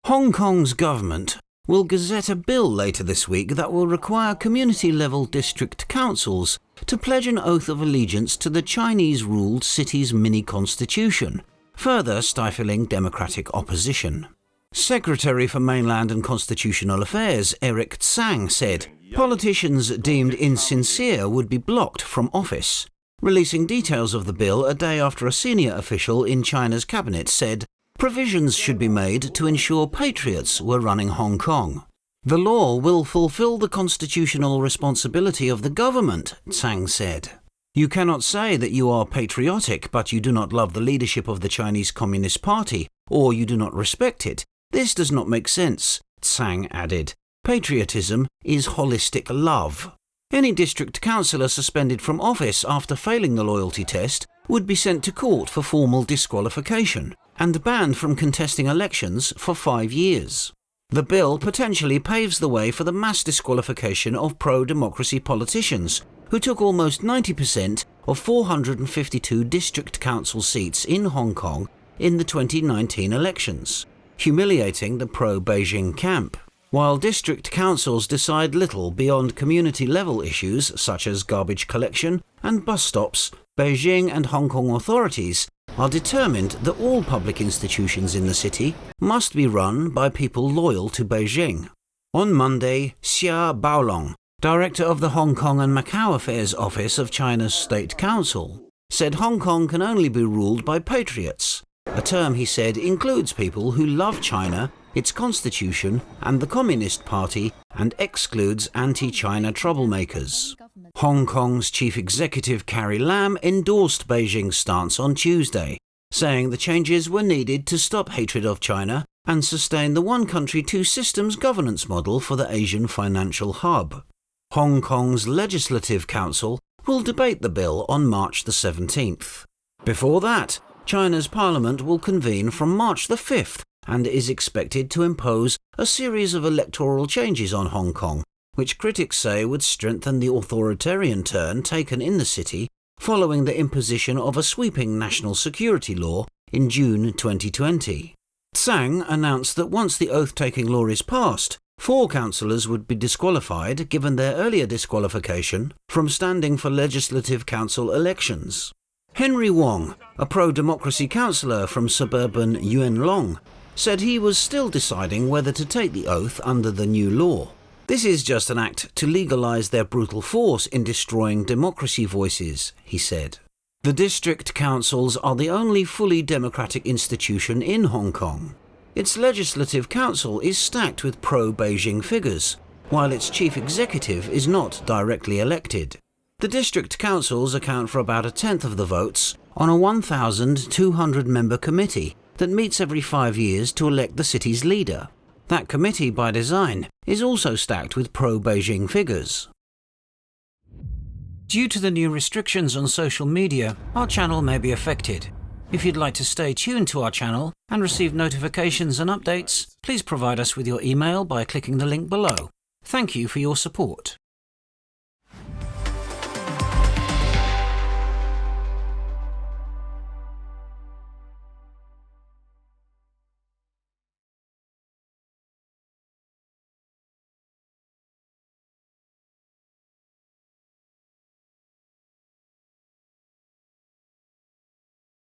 Hong Kong's government will gazette a bill later this week that will require community-level district councils to pledge an oath of allegiance to the Chinese-ruled city's mini-constitution, further stifling democratic opposition. Secretary for Mainland and Constitutional Affairs Eric Tsang said politicians deemed insincere would be blocked from office, releasing details of the bill a day after a senior official in China's cabinet said provisions should be made to ensure Patriots were running Hong Kong. The law will fulfill the constitutional responsibility of the government, Tsang said. You cannot say that you are patriotic but you do not love the leadership of the Chinese Communist Party, or you do not respect it. This does not make sense, Tsang added. Patriotism is holistic love. Any district councillor suspended from office after failing the loyalty test would be sent to court for formal disqualification and banned from contesting elections for 5 years. The bill potentially paves the way for the mass disqualification of pro-democracy politicians who took almost 90% of 452 district council seats in Hong Kong in the 2019 elections, humiliating the pro-Beijing camp. While district councils decide little beyond community-level issues such as garbage collection and bus stops, Beijing and Hong Kong authorities are determined that all public institutions in the city must be run by people loyal to Beijing. On Monday, Xia Baolong, director of the Hong Kong and Macau Affairs Office of China's State Council, said Hong Kong can only be ruled by patriots, a term he said includes people who love China, its constitution and the Communist Party, and excludes anti-China troublemakers. Hong Kong's chief executive Carrie Lam endorsed Beijing's stance on Tuesday, saying the changes were needed to stop hatred of China and sustain the one country, two systems governance model for the Asian financial hub. Hong Kong's Legislative Council will debate the bill on March the 17th. Before that, China's parliament will convene from March the 5th and is expected to impose a series of electoral changes on Hong Kong, which critics say would strengthen the authoritarian turn taken in the city following the imposition of a sweeping national security law in June 2020. Tsang announced that once the oath-taking law is passed, 4 councillors would be disqualified given their earlier disqualification from standing for Legislative Council elections. Henry Wong, a pro-democracy councillor from suburban Yuen Long, said he was still deciding whether to take the oath under the new law. This is just an act to legalise their brutal force in destroying democracy voices, he said. The district councils are the only fully democratic institution in Hong Kong. Its legislative council is stacked with pro-Beijing figures, while its chief executive is not directly elected. The district councils account for about 1/10 of the votes on a 1,200-member committee that meets every 5 years to elect the city's leader. That committee, by design, is also stacked with pro-Beijing figures. Due to the new restrictions on social media, our channel may be affected. If you'd like to stay tuned to our channel and receive notifications and updates, please provide us with your email by clicking the link below. Thank you for your support.